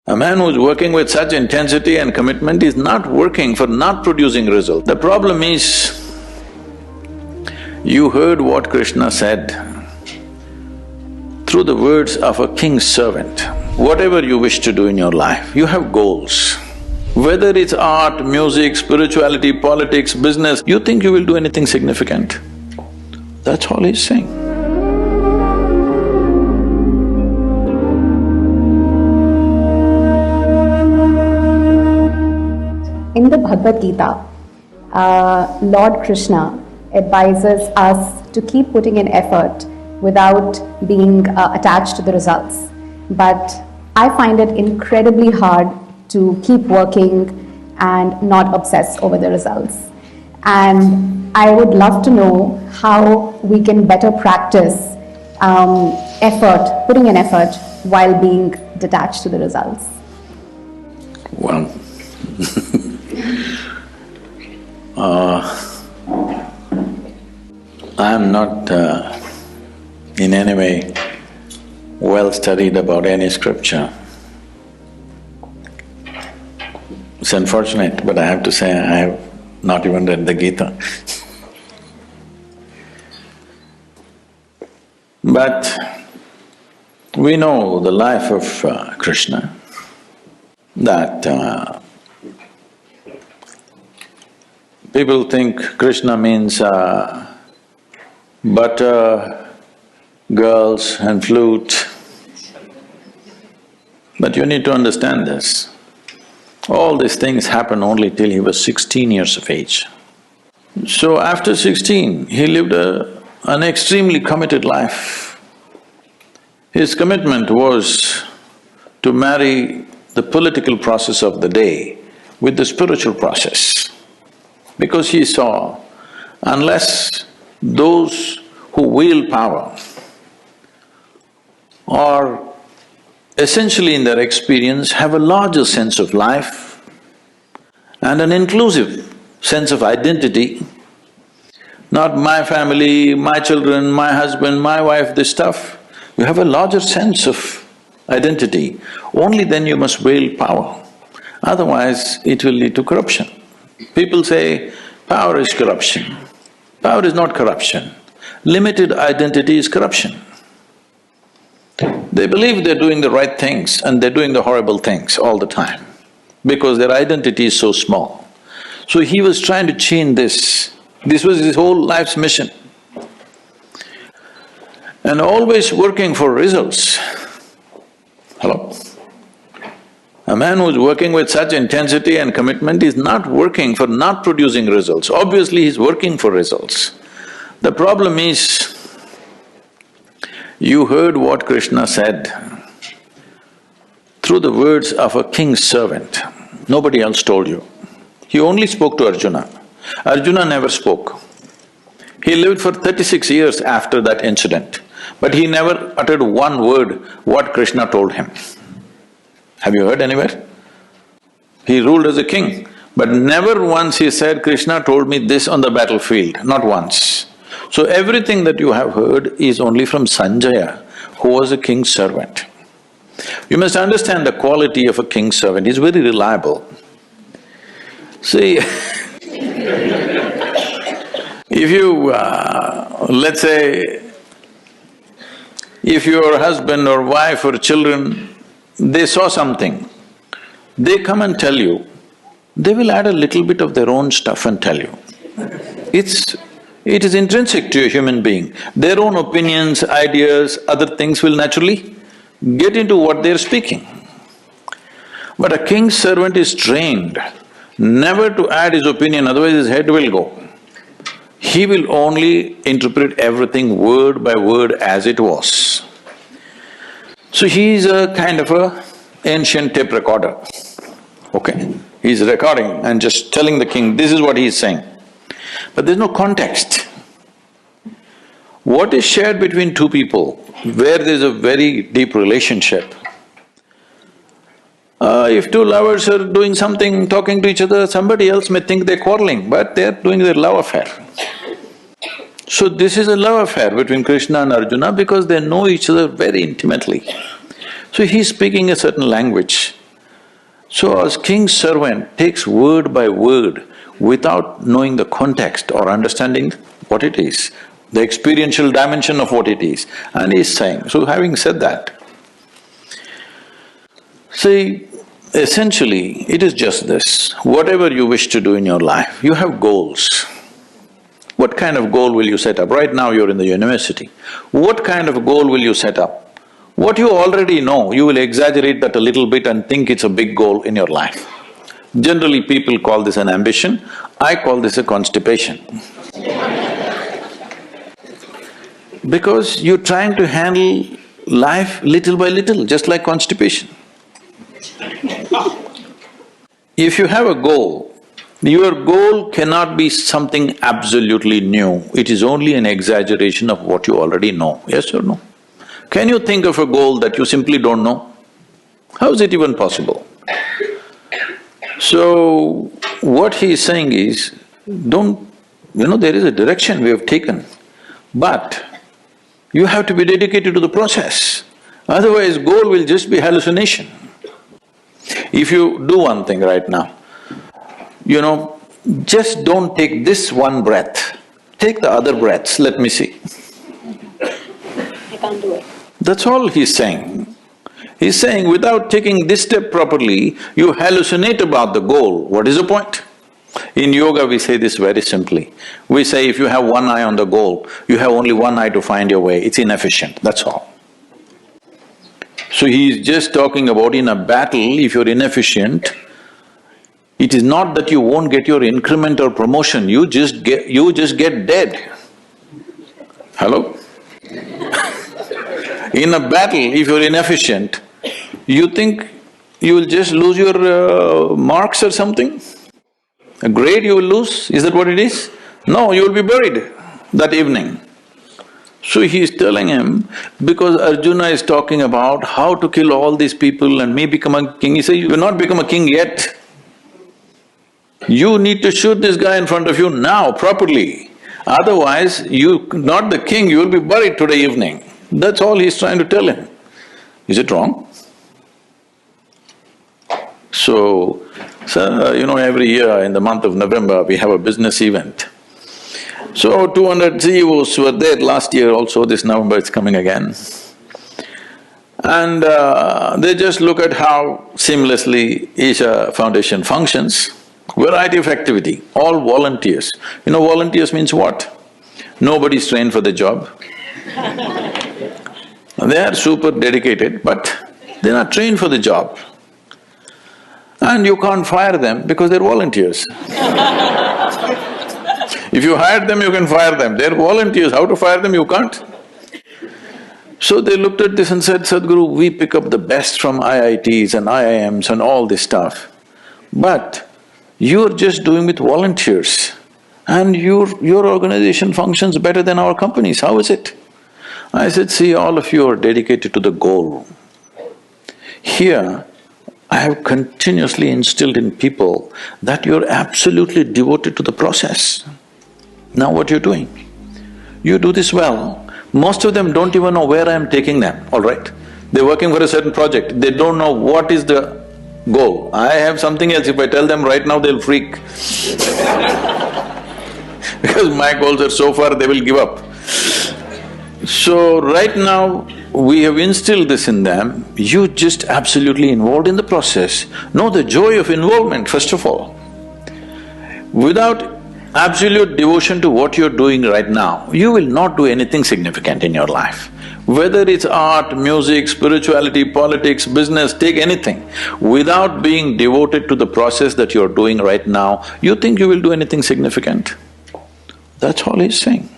A man who's working with such intensity and commitment is not working for not producing result. The problem is, you heard what Krishna said through the words of a king's servant. Whatever you wish to do in your life, you have goals. Whether it's art, music, spirituality, politics, business, you think you will do anything significant. That's all he's saying. In the Bhagavad Gita, Lord Krishna advises us to keep putting in effort without being attached to the results. But I find it incredibly hard to keep working and not obsess over the results. And I would love to know how we can better practice putting in effort while being detached to the results. Well, I am not in any way well studied about any scripture. It's unfortunate, but I have to say I have not even read the Gita. But we know the life of Krishna, that people think Krishna means butter, girls and flute. But you need to understand this. All these things happened only till he was 16 years of age. So after 16, he lived an extremely committed life. His commitment was to marry the political process of the day with the spiritual process. Because he saw, unless those who wield power are essentially in their experience have a larger sense of life and an inclusive sense of identity, not my family, my children, my husband, my wife, this stuff, you have a larger sense of identity, only then you must wield power, otherwise it will lead to corruption. People say, power is corruption. Power is not corruption. Limited identity is corruption. They believe they're doing the right things and they're doing the horrible things all the time because their identity is so small. So he was trying to change this. This was his whole life's mission. And always working for results. Hello? A man who's working with such intensity and commitment is not working for not producing results. Obviously, he's working for results. The problem is, you heard what Krishna said through the words of a king's servant. Nobody else told you. He only spoke to Arjuna. Arjuna never spoke. He lived for 36 years after that incident, but he never uttered one word what Krishna told him. Have you heard anywhere? He ruled as a king, but never once he said, Krishna told me this on the battlefield, not once. So everything that you have heard is only from Sanjaya, who was a king's servant. You must understand the quality of a king's servant, he's very reliable. See, if you… let's say, if your husband or wife or children, they saw something, they come and tell you, they will add a little bit of their own stuff and tell you. It is intrinsic to a human being. Their own opinions, ideas, other things will naturally get into what they're speaking. But a king's servant is trained never to add his opinion, otherwise his head will go. He will only interpret everything word by word as it was. So he is a kind of a ancient tape recorder, okay? He's recording and just telling the king, this is what he is saying. But there's no context. What is shared between two people, where there's a very deep relationship, if two lovers are doing something, talking to each other, somebody else may think they're quarreling, but they're doing their love affair. So this is a love affair between Krishna and Arjuna because they know each other very intimately. So he's speaking a certain language So as king's servant takes word by word without knowing the context or understanding what it is, the experiential dimension of what it is, and he's saying, so having said that, see, essentially it is just this, whatever you wish to do in your life, you have goals. What kind of goal will you set up? Right now you're in the university. What kind of goal will you set up? What you already know, you will exaggerate that a little bit and think it's a big goal in your life. Generally, people call this an ambition, I call this a constipation. Because you're trying to handle life little by little, just like constipation. If you have a goal, your goal cannot be something absolutely new, it is only an exaggeration of what you already know, yes or no? Can you think of a goal that you simply don't know? How is it even possible? So, what he is saying is, there is a direction we have taken, but you have to be dedicated to the process, otherwise goal will just be hallucination. If you do one thing right now, just don't take this one breath, take the other breaths, let me see. I can't do it. That's all he's saying. He's saying without taking this step properly, you hallucinate about the goal, what is the point? In yoga we say this very simply. We say if you have one eye on the goal, you have only one eye to find your way, it's inefficient, that's all. So he's just talking about in a battle, if you're inefficient, it is not that you won't get your increment or promotion, you just get dead. Hello? In a battle, if you're inefficient, you think you will just lose your marks or something? A grade you will lose, is that what it is? No, you will be buried that evening. So he is telling him, because Arjuna is talking about how to kill all these people and me become a king, he says, you will not become a king yet. You need to shoot this guy in front of you now, properly. Otherwise, you… not the king, you will be buried today evening. That's all he's trying to tell him. Is it wrong? So, every year in the month of November, we have a business event. So, 200 CEOs were there last year also, this November it's coming again. And they just look at how seamlessly Isha Foundation functions, variety of activity, all volunteers. Volunteers means what? Nobody's trained for the job. They are super dedicated, but they're not trained for the job. And you can't fire them because they're volunteers. If you hired them, you can fire them. They're volunteers, how to fire them, you can't. So they looked at this and said, Sadhguru, we pick up the best from IITs and IIMs and all this stuff, but you're just doing with volunteers and your organization functions better than our companies, how is it? I said, see, all of you are dedicated to the goal. Here, I have continuously instilled in people that you're absolutely devoted to the process. Now what you're doing? You do this well. Most of them don't even know where I am taking them, all right? They're working for a certain project, they don't know what is the goal. I have something else, if I tell them right now, they'll freak. Because my goals are so far, they will give up. So right now, we have instilled this in them, you just absolutely involved in the process. Know the joy of involvement, first of all. Without absolute devotion to what you're doing right now, you will not do anything significant in your life. Whether it's art, music, spirituality, politics, business, take anything. Without being devoted to the process that you're doing right now, you think you will do anything significant? That's all he's saying.